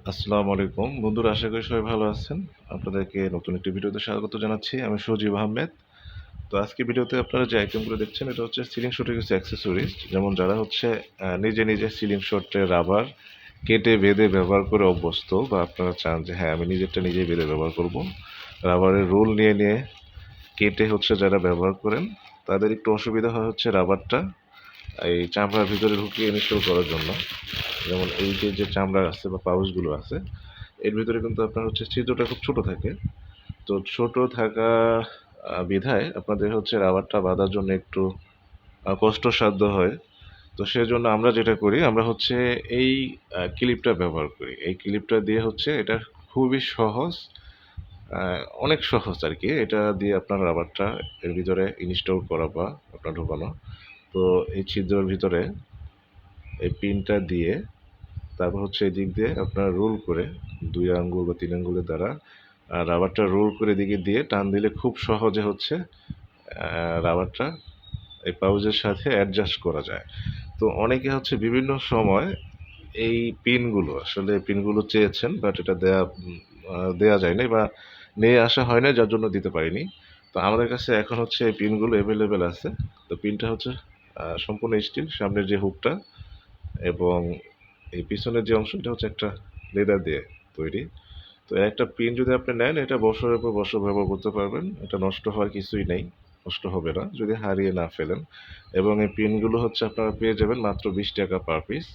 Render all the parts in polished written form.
আসসালামু আলাইকুম বন্ধুরা, আশা করি সবাই ভালো আছেন। আপনাদেরকে নতুন একটি ভিডিওতে স্বাগত জানাচ্ছি। আমি সজীব আহমেদ। তো আজকে ভিডিওতে আপনারা যে আইটেমগুলো দেখছেন এটা হচ্ছে সিলিং শটের কিছু অ্যাক্সেসরিজ। যেমন যারা হচ্ছে নিজে নিজে সিলিং শটে রাবার কেটে বেঁধে ব্যবহার করে অভ্যস্ত, বা আপনারা চান যে হ্যাঁ আমি নিজেরটা নিজেই বেঁধে ব্যবহার করব, রাবারের রোল নিয়ে নিয়ে কেটে হচ্ছে যারা ব্যবহার করেন, তাদের একটু অসুবিধা হয় হচ্ছে রাবারটা এই চামড়ার ভিতরে ঢুকিয়ে ইনস্টল করার জন্য। যেমন এই যে যে চামড়া আছে বা পাউচগুলো আছে, এর ভিতরে কিন্তু আপনার হচ্ছে ছিদ্রটা খুব ছোট থাকে। তো ছোট থাকা বিধায় আপনাদের হচ্ছে রাবারটা বাঁধার জন্য একটু কষ্টসাধ্য হয়। তো সেজন্য আমরা যেটা করি, আমরা হচ্ছে এই ক্লিপটা ব্যবহার করি। এই ক্লিপটা দিয়ে হচ্ছে এটা খুবই সহজ, অনেক সহজ আর কি। এটা দিয়ে আপনার রাবারটা এর ভিতরে ইনস্টল করা বা আপনার ঢোকানো। তো এই ছিদ্রের ভিতরে এই পিনটা দিয়ে তারপর হচ্ছে এদিক দিয়ে আপনার রোল করে ২ আঙ্গুল বা ৩ আঙ্গুলের দ্বারা রাবারটা রোল করে এদিকে দিয়ে টান দিলে খুব সহজে হচ্ছে রাবারটা এই পাউচের সাথে অ্যাডজাস্ট করা যায়। তো অনেকে হচ্ছে বিভিন্ন সময় এই পিনগুলো চেয়েছেন, বাট এটা দেয়া যায় নাই বা নিয়ে আসা হয় নাই, যার জন্য দিতে পারিনি। তো আমাদের কাছে এখন হচ্ছে এই পিনগুলো এভেলেবেল আছে। তো পিনটা হচ্ছে সম্পূর্ণ স্টিল, সামনের যে হুকটা এবং এই পিছনের যে অংশ এটা হচ্ছে একটা লেদার দিয়ে তৈরি। তো একটা পিন যদি আপনি নেন, এটা বছরের পর বছর ব্যবহার করতে পারবেন। এটা নষ্ট হওয়ার কিছুই নেই, নষ্ট হবে না যদি হারিয়ে না ফেলেন। এবং এই পিনগুলো হচ্ছে আপনারা পেয়ে যাবেন মাত্র 20 টাকা পার পিস।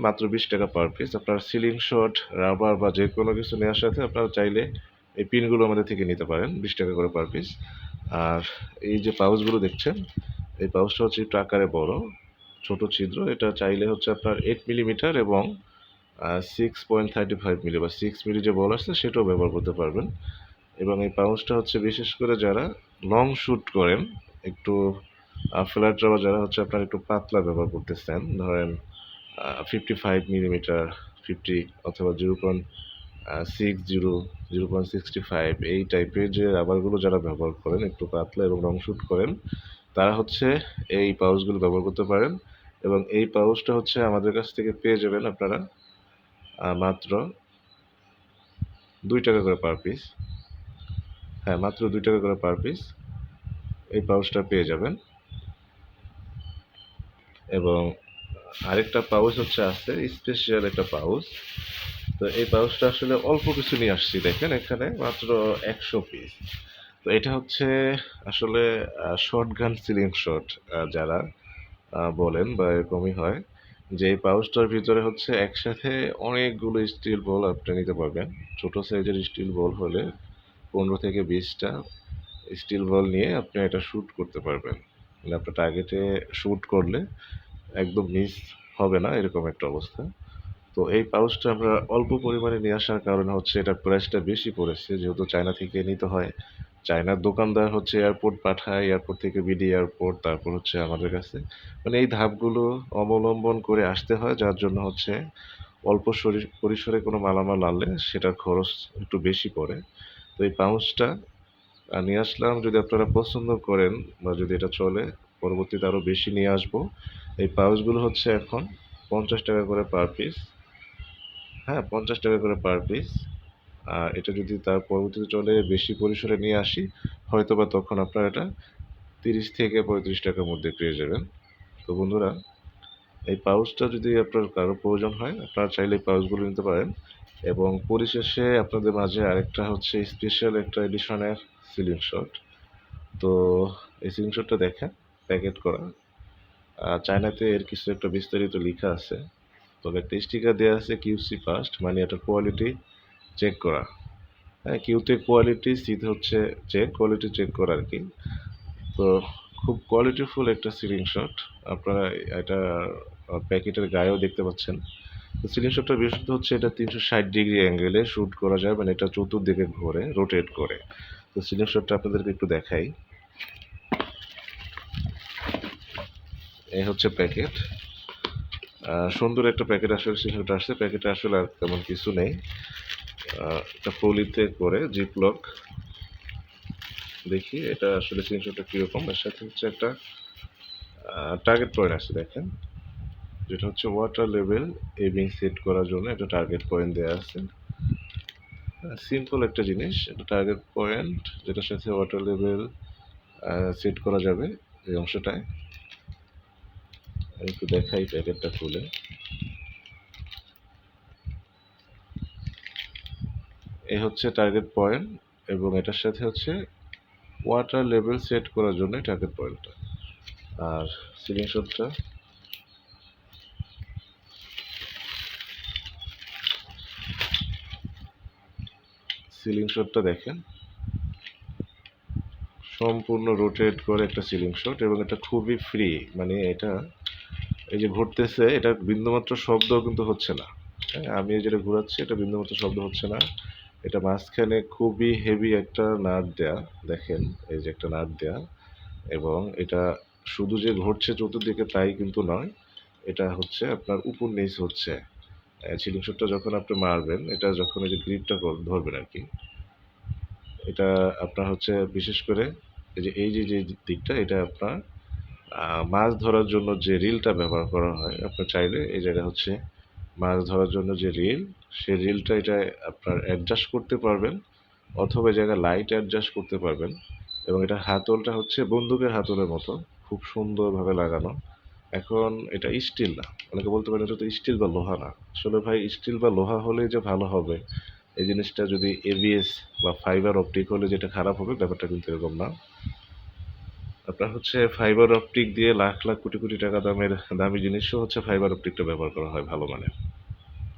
মাত্র 20 টাকা পার পিস। আপনার সিলিং শট, রাবার বা যে কোনো কিছু নেওয়ার সাথে আপনারা চাইলে এই পিনগুলো আমাদের থেকে নিতে পারেন, 20 টাকা করে পার পিস। আর এই যে পাউচগুলো দেখছেন, এই পাউচটা হচ্ছে একটু আকারে বড়, ছোট ছিদ্র। এটা চাইলে হচ্ছে আপনার 8 মিলিমিটার এবং 6.35 মিলি বা 6 মিলি যে বল আসছে সেটাও ব্যবহার করতে পারবেন। এবং এই পাউচটা হচ্ছে বিশেষ করে যারা লং শ্যুট করেন, একটু ফ্ল্যাট রাবার যারা হচ্ছে আপনার একটু পাতলা ব্যবহার করতেছেন, ধরেন 55 মিলিমিটার, 50 অথবা 0.60, 0.65 এই টাইপের যে রাবারগুলো যারা ব্যবহার করেন, একটু পাতলা এবং লং শ্যুট করেন, তারা হচ্ছে এই পাউচগুলো ব্যবহার করতে পারেন। এবং এই পাউচটা হচ্ছে আমাদের কাছ থেকে পেয়ে যাবেন আপনারা মাত্র 2 টাকা করে পার পিস। হ্যাঁ, মাত্র 2 টাকা করে পার পিস এই পাউচটা পেয়ে যাবেন। এবং আরেকটা পাউচ হচ্ছে আছে, স্পেশাল একটা পাউচ। তো এই পাউচটা আসলে অল্প কিছু নিয়ে আসছি, দেখেন এখানে মাত্র 100 পিস। তো এটা হচ্ছে আসলে শর্ট গান সিলিং শট যারা বলেন বা এরকমই হয়, যে এই পাউচটার ভিতরে হচ্ছে একসাথে অনেকগুলো স্টিল বল আপনি নিতে পারবেন। ছোট সাইজের স্টিল বল হলে 15 থেকে 20টা স্টিল বল নিয়ে আপনি এটা শ্যুট করতে পারবেন। মানে আপনার টার্গেটে শ্যুট করলে একদম মিস হবে না, এরকম একটা অবস্থা। তো এই পাউচটা আমরা অল্প পরিমাণে নিয়ে আসার কারণে হচ্ছে এটার প্রাইসটা বেশি পড়েছে, যেহেতু চায়না থেকে নিতে হয়। চায়নার দোকানদার হচ্ছে এয়ারপোর্ট পাঠায়, এয়ারপোর্ট থেকে বিডি এয়ারপোর্ট, তারপর হচ্ছে আমাদের কাছে। মানে এই ধাপগুলো অবলম্বন করে আসতে হয়, যার জন্য হচ্ছে অল্প পরিসরে কোনো মালামাল আনলে সেটার খরচ একটু বেশি পড়ে। তো এই পাউচটা নিয়ে আসলাম, যদি আপনারা পছন্দ করেন বা যদি এটা চলে, পরবর্তীতে আরও বেশি নিয়ে আসবো। এই পাউচগুলো হচ্ছে এখন 50 টাকা করে পার পিস। হ্যাঁ, 50 টাকা করে পার পিস। আর এটা যদি তার পরবর্তীতে চলে বেশি পরিসরে নিয়ে আসি, হয়তোবা তখন আপনারা এটা 30 থেকে 35 টাকার মধ্যে পেয়ে যাবেন। তো বন্ধুরা, এই পাউচটা যদি আপনার কারো প্রয়োজন হয়, আপনারা চাইলে এই পাউচগুলো নিতে পারেন। এবং পরিশেষে আপনাদের মাঝে আরেকটা হচ্ছে স্পেশাল একটা এডিশনের সিলিং শট। তো এই সিলিং শটটা দেখেন, প্যাকেট করা। চায়নাতে এর কিছু একটা বিস্তারিত লেখা আছে, তবে একটা স্টিকার দেওয়া আছে কিউসি ফার্স্ট, মানে এটা কোয়ালিটি চেক করা। হ্যাঁ, কিউতে কোয়ালিটি, সিতে হচ্ছে কোয়ালিটি চেক করা আর কি। তো খুব কোয়ালিটিফুল একটা সিলিং শট। আপনারা এটা প্যাকেটের গায়েও দেখতে পাচ্ছেন। তো সিলিং শটটার বিশেষত্ব হচ্ছে এটা 360 ডিগ্রি অ্যাঙ্গেলে শ্যুট করা যায়, মানে এটা চতুর্দিকে ঘোরে, রোটেট করে। তো সিলিং শটটা আপনাদেরকে একটু দেখাই। এই হচ্ছে প্যাকেট। সুন্দর একটা প্যাকেট আসলে সিলিং শট আসছে। প্যাকেটে আসলে আর তেমন কিছু নেই। এটা পলিতে করে জিপলক। দেখি এটা আসলে সিলিং শটটা কীরকম। এর সাথে হচ্ছে একটা টার্গেট পয়েন্ট আছে, দেখেন। যেটা হচ্ছে ওয়াটার লেভেল এবিং সেট করার জন্য একটা টার্গেট পয়েন্ট দেওয়া আছে। সিম্পল একটা জিনিস, এটা টার্গেট পয়েন্ট যেটার সাথে ওয়াটার লেভেল সেট করা যাবে। এই অংশটায় আমি একটু দেখাই প্যাকেটটা খুলে। এই হচ্ছে টার্গেট পয়েন্ট এবং এটার সাথে হচ্ছে ওয়াটার লেভেল সেট করার জন্য টার্গেট পয়েন্টটা। আর সিলিং শটটা দেখেন, সম্পূর্ণ রোটেট করে একটা সিলিং শট এবং এটা খুবই ফ্রি। মানে এটা এই যে ঘুরতেছে, এটা বিন্দুমাত্র শব্দ কিন্তু হচ্ছে না। হ্যাঁ, আমি যেটা ঘুরাচ্ছি এটা বিন্দুমাত্র শব্দ হচ্ছে না। এটা মাঝখানে খুবই হেভি একটা নাট দেয়া, দেখেন এই যে একটা নাট দেয়া, এবং এটা শুধু যে ঘুরছে চতুর্দিকে তাই কিন্তু নয়, এটা হচ্ছে আপনার উপর নিচ হচ্ছে। সিলিং শটটা যখন আপনি মারবেন, এটা যখন এই যে গ্রিপটা ধরবেন আর কি, এটা আপনার হচ্ছে বিশেষ করে এই যে দিকটা, এটা আপনার মাছ ধরার জন্য যে রিলটা ব্যবহার করা হয়, আপনার চাইলে এই জায়গায় হচ্ছে মাছ ধরার জন্য যে রিল, সেই রিলটা এটা আপনার অ্যাডজাস্ট করতে পারবেন, অথবা এই জায়গায় লাইট অ্যাডজাস্ট করতে পারবেন। এবং এটা হাতলটা হচ্ছে বন্দুকের হাতলের মতো, খুব সুন্দরভাবে লাগানো। এখন এটা স্টিল না, অনেকে বলতে পারেন এটা তো স্টিল বা লোহা না। আসলে ভাই, স্টিল বা লোহা হলেই যে ভালো হবে এই জিনিসটা, যদি এবিএস বা ফাইবার অপটিক হলে যেটা খারাপ হবে, ব্যাপারটা কিন্তু এরকম না। আপনার হচ্ছে ফাইবার অপটিক দিয়ে লাখ লাখ কোটি কোটি টাকা দামি জিনিসও হচ্ছে ফাইবার অপটিকটা ব্যবহার করা হয় ভালো মানের।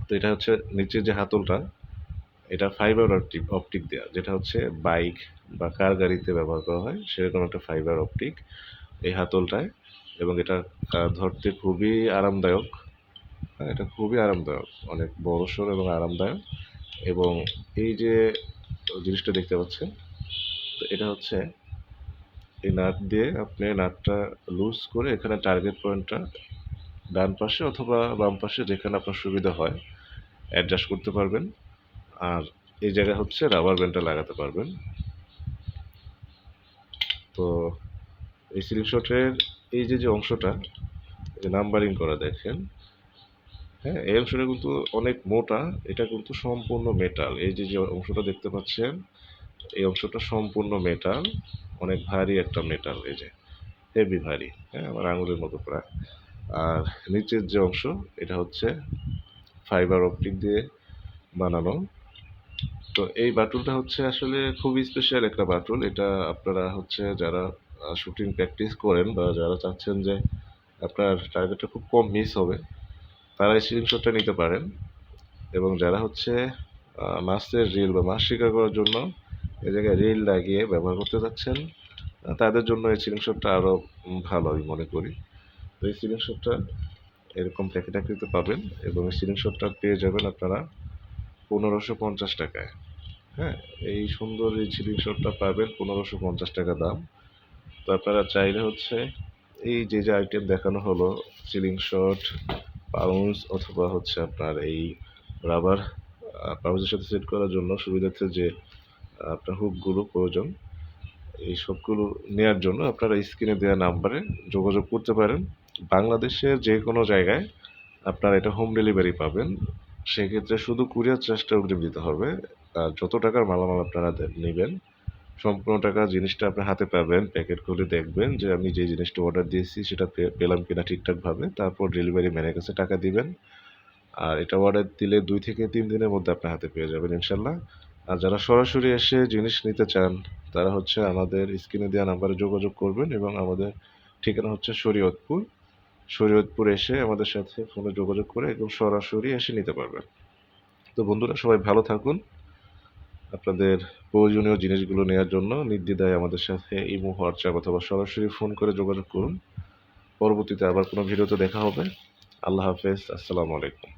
তো এটা হচ্ছে নিচের যে হাতলটা, এটা ফাইবার অপটিক দেওয়া, যেটা হচ্ছে বাইক বা কার গাড়িতে ব্যবহার করা হয় সেরকম একটা ফাইবার অপটিক এই হাতলটায়। এবং এটা ধরতে খুবই আরামদায়ক। হ্যাঁ, এটা খুবই আরামদায়ক, অনেক বড়সড় এবং আরামদায়ক। এবং এই যে জিনিসটা দেখতে পাচ্ছেন, তো এটা হচ্ছে এই নাট দিয়ে আপনি নাটটা লুজ করে এখানে টার্গেট পয়েন্টটা ডান পাশে অথবা বাম পাশে যেখানে আপনার সুবিধা হয় অ্যাডজাস্ট করতে পারবেন। আর এই জায়গায় হচ্ছে রাবার ব্যান্ডটা লাগাতে পারবেন। তো এই সিলিং শটের এই যে অংশটা নাম্বারিং করা দেখেন, হ্যাঁ, এই অংশটা কিন্তু অনেক মোটা। এটা কিন্তু সম্পূর্ণ মেটাল। এই যে অংশটা দেখতে পাচ্ছেন, এই অংশটা সম্পূর্ণ মেটাল, অনেক ভারী একটা মেটাল, এই যে হেভি ভারী, হ্যাঁ, আমার আঙুলের মতো প্রায়। আর নিচের যে অংশ, এটা হচ্ছে ফাইবার অপটিক দিয়ে বানানো। তো এই বাটুলটা হচ্ছে আসলে খুবই স্পেশাল একটা বাটুল। এটা আপনারা হচ্ছে যারা শুটিং প্র্যাকটিস করেন বা যারা চাচ্ছেন যে আপনার টার্গেটটা খুব কম মিস হবে, তারা এই সিলিং শটটা নিতে পারেন। এবং যারা হচ্ছে মাছের রিল বা মাছ শিকার করার জন্য এই জায়গায় রিল লাগিয়ে ব্যবহার করতে যাচ্ছেন, তাদের জন্য এই সিলিং শটটা আরও ভালো আমি মনে করি। তো এই সিলিং শটটা এরকম প্যাকেট আকৃতিতে পাবেন এবং এই সিলিং শটটা পেয়ে যাবেন আপনারা 1550 টাকায়। হ্যাঁ, এই সুন্দর এই সিলিং শটটা পাবেন 1550 টাকা দাম। তো আপনারা চাইলে হচ্ছে এই যে আইটেম দেখানো হলো, সিলিং শট, পাউন্স, অথবা হচ্ছে আপনার এই রাবার পাউচের সাথে সেট করার জন্য সুবিধার্থে যে আপনার হুকগুলো প্রয়োজন, এই সবগুলো নেওয়ার জন্য আপনারা স্ক্রিনে দেওয়া নাম্বারে যোগাযোগ করতে পারেন। বাংলাদেশের যে কোনো জায়গায় আপনারা এটা হোম ডেলিভারি পাবেন। সেক্ষেত্রে শুধু কুরিয়ার চার্জটা অগ্রিম দিতে হবে। আর যত টাকার মালামাল আপনারা নেবেন, সম্পূর্ণ টাকা জিনিসটা আপনি হাতে পাবেন। প্যাকেট খুলে দেখবেন যে আমি যে জিনিসটা অর্ডার দিয়েছি সেটা পেলাম কিনা ঠিকঠাকভাবে। তারপর ডেলিভারি ম্যানের কাছে টাকা দিবেন। আর এটা অর্ডার দিলে 2 থেকে 3 দিনের মধ্যে আপনার হাতে পেয়ে যাবেন ইনশাল্লাহ। আর যারা সরাসরি এসে জিনিস নিতে চান, তারা হচ্ছে আমাদের স্ক্রিনে দেওয়া নাম্বারে যোগাযোগ করবেন এবং আমাদের ঠিকানা হচ্ছে শরীয়তপুর এসে আমাদের সাথে ফোনে যোগাযোগ করে একদম সরাসরি এসে নিতে পারবেন। তো বন্ধুরা, সবাই ভালো থাকুন। আপনাদের প্রয়োজনীয় জিনিসগুলো নেওয়ার জন্য নির্দ্বিধায় আমাদের সাথে ইমো, হোয়াটসঅ্যাপ অথবা সরাসরি ফোন করে যোগাযোগ করুন। পরবর্তীতে আবার কোনো ভিডিওতে দেখা হবে। আল্লাহ হাফেজ, আসসালামু আলাইকুম।